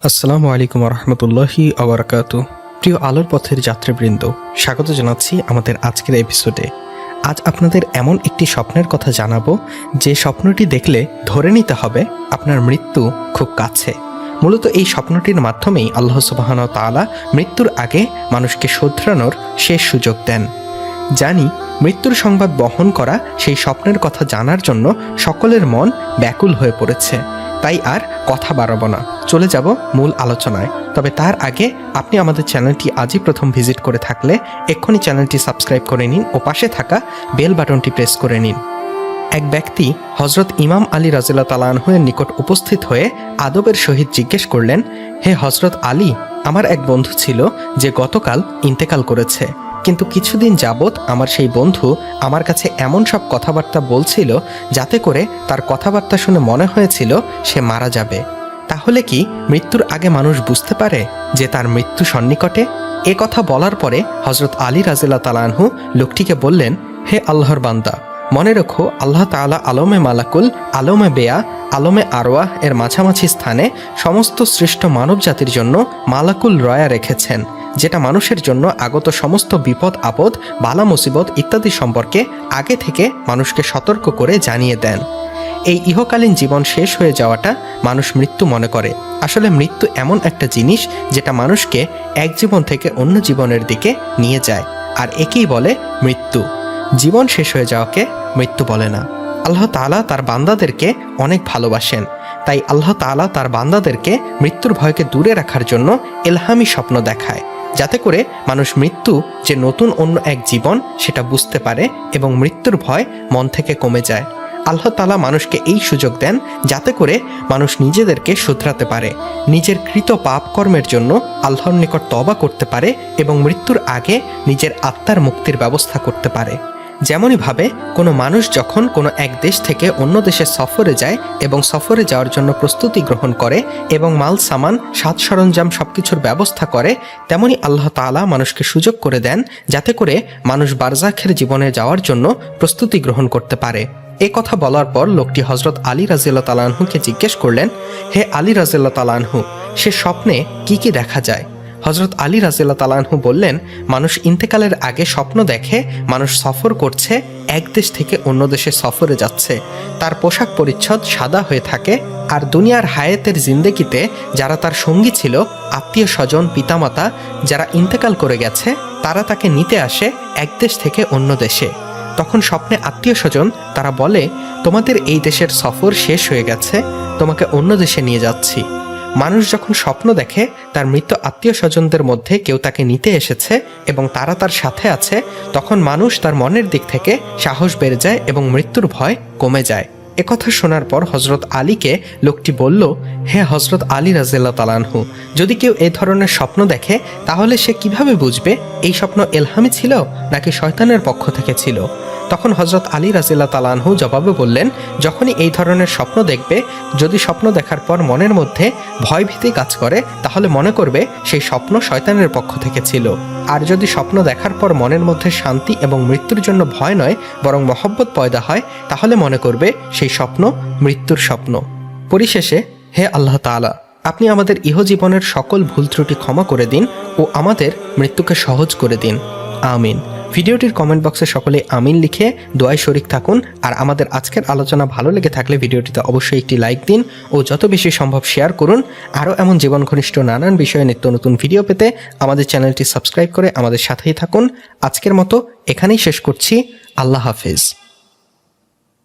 আসসালামু আলাইকুম রহমতুল্লাহি আবরাকাতু। প্রিয় আলোর পথের যাত্রীবৃন্দ, স্বাগত জানাচ্ছি আমাদের আজকের এপিসোডে। আজ আপনাদের এমন একটি স্বপ্নের কথা জানাবো যে স্বপ্নটি দেখলে ধরে নিতে হবে আপনার মৃত্যু খুব কাছে। মূলত এই স্বপ্নটির মাধ্যমেই আল্লাহ সুবহানাহু ওয়া তাআলা মৃত্যুর আগে মানুষকে শোধরানোর শেষ সুযোগ দেন। জানি মৃত্যুর সংবাদ বহন করা সেই স্বপ্নের কথা জানার জন্য সকলের মন ব্যাকুল হয়ে পড়েছে। তাই আর কথা বাড়াবো না, চলে যাব মূল আলোচনায়। তবে তার আগে আপনি আমাদের চ্যানেলটি আজই প্রথম ভিজিট করে থাকলে এক্ষুনি চ্যানেলটি সাবস্ক্রাইব করে নিন ও পাশে থাকা বেল বাটনটি প্রেস করে নিন। এক ব্যক্তি হজরত ইমাম আলী রাদিয়াল্লাহু তাআলা আনহু-এর নিকট উপস্থিত হয়ে আদবের সহিত জিজ্ঞেস করলেন, হে হজরত আলী, আমার এক বন্ধু ছিল যে গতকাল ইন্তেকাল করেছে, কিন্তু কিছুদিন যাবৎ আমার সেই বন্ধু আমার কাছে এমন সব কথাবার্তা বলছিল যাতে করে তার কথাবার্তা শুনে মনে হয়েছিল সে মারা যাবে। তাহলে কি মৃত্যুর আগে মানুষ বুঝতে পারে যে তার মৃত্যু সন্নিকটে? এ কথা বলার পরে হজরত আলী রাদিয়াল্লাহু তাআলা আনহু লোকটিকে বললেন, হে আল্লাহর বান্দা, মনে রেখো আল্লাহ তাআলা আলমে মালাকুল, আলমে বেয়া, আলমে আরওয়াহ এর মাঝামাঝি স্থানে সমস্ত সৃষ্ট মানব জাতির জন্য মালাকুল রয়া রেখেছেন, যেটা মানুষের জন্য আগত সমস্ত বিপদ আপদ, বালা মুসিবত ইত্যাদি সম্পর্কে আগে থেকে মানুষকে সতর্ক করে জানিয়ে দেন। এই ইহকালীন জীবন শেষ হয়ে যাওয়াটা মানুষ মৃত্যু মনে করে। আসলে মৃত্যু এমন একটা জিনিস যেটা মানুষকে এক জীবন থেকে অন্য জীবনের দিকে নিয়ে যায়, আর একেই বলে মৃত্যু। জীবন শেষ হয়ে যাওয়াকে মৃত্যু বলে না। আল্লাহ তাআলা তার বান্দাদেরকে অনেক ভালোবাসেন, তাই আল্লাহ তাআলা তার বান্দাদেরকে মৃত্যুর ভয়কে দূরে রাখার জন্য ইলহামি স্বপ্ন দেখায়, যাতে করে মানুষ মৃত্যু যে নতুন অন্য এক জীবন সেটা বুঝতে পারে এবং মৃত্যুর ভয় মন থেকে কমে যায়। আল্লাহ তাআলা মানুষকে এই সুযোগ দেন যাতে করে মানুষ নিজেদেরকে শুধরাতে পারে, নিজের কৃত পাপ কর্মের জন্য আল্লাহর নিকট তওবা করতে পারে এবং মৃত্যুর আগে নিজের আত্মার মুক্তির ব্যবস্থা করতে পারে। যেমনইভাবে কোনো মানুষ যখন কোনো এক দেশ থেকে অন্য দেশে সফরে যায় এবং সফরে যাওয়ার জন্য প্রস্তুতি গ্রহণ করে এবং মাল সামান, সাজ সরঞ্জাম সবকিছুর ব্যবস্থা করে, তেমনি আল্লাহ তাআলা মানুষকে সুযোগ করে দেন যাতে করে মানুষ বারজাখের জীবনে যাওয়ার জন্য প্রস্তুতি গ্রহণ করতে পারে। এ কথা বলার পর লোকটি হজরত আলী রাদিয়াল্লাহু তাআলা আনহুকে জিজ্ঞেস করলেন, হে আলী রাদিয়াল্লাহু তাআলা আনহু, সে স্বপ্নে কি কি দেখা যায়? হজরত আলী রাদিয়াল্লাহু তাআলা আনহু বললেন, মানুষ ইন্তেকালের আগে স্বপ্ন দেখে মানুষ সফর করছে, এক দেশ থেকে অন্য দেশে সফরে যাচ্ছে, তার পোশাক পরিচ্ছদ সাদা হয়ে থাকে, আর দুনিয়ার হায়াতের জিন্দেগিতে যারা তার সঙ্গী ছিল, আত্মীয় স্বজন, পিতামাতা যারা ইন্তেকাল করে গেছে, তারা তাকে নিতে আসে এক দেশ থেকে অন্য দেশে। তখন স্বপ্নে আত্মীয় স্বজন তারা বলে, তোমাদের এই দেশের সফর শেষ হয়ে গেছে, তোমাকে অন্য দেশে নিয়ে যাচ্ছি। মানুষ যখন স্বপ্ন দেখে তার মৃত আত্মীয় স্বজনদের মধ্যে কেউ তাকে নিতে এসেছে এবং তারা তার সাথে আছে, তখন মানুষ তার মনের দিক থেকে সাহস বেড়ে যায় এবং মৃত্যুর ভয় কমে যায়। একথা শোনার পর হজরত আলীকে লোকটি বলল, হে হজরত আলী রাদিয়াল্লাহু তাআলা আনহু, যদি কেউ এই ধরনের স্বপ্ন দেখে তাহলে সে কিভাবে বুঝবে এই স্বপ্ন ইলহামি ছিল নাকি শয়তানের পক্ষ থেকে ছিল? তখন হজরত আলী রাদিয়াল্লাহু তাআলা আনহু জবাবে বললেন, যখনই এই ধরনের স্বপ্ন দেখবে, যদি স্বপ্ন দেখার পর মনের মধ্যে ভয়ভীতি কাজ করে তাহলে মনে করবে সেই স্বপ্ন শয়তানের পক্ষ থেকে ছিল, আর যদি স্বপ্ন দেখার পর মনের মধ্যে শান্তি এবং মৃত্যুর জন্য ভয় নয় বরং মহব্বত পয়দা হয় তাহলে মনে করবে সেই স্বপ্ন মৃত্যুর স্বপ্ন। পরিশেষে, হে আল্লাহ তাআলা, আপনি আমাদের ইহজীবনের সকল ভুল ত্রুটি ক্ষমা করে দিন ও আমাদের মৃত্যুকে সহজ করে দিন, আমিন। ভিডিওটির কমেন্ট বক্সে সকলে আমিন লিখে দোয়ায় শরিক থাকুন। আর আমাদের আজকের আলোচনা ভালো লেগে থাকলে ভিডিওটিতে অবশ্যই একটি লাইক দিন ও যত বেশি সম্ভব শেয়ার করুন। আরও এমন জীবন ঘনিষ্ঠ নানান বিষয়ে নিত্য নতুন ভিডিও পেতে আমাদের চ্যানেলটি সাবস্ক্রাইব করে আমাদের সাথেই থাকুন। আজকের মতো এখানেই শেষ করছি। আল্লাহ হাফেজ।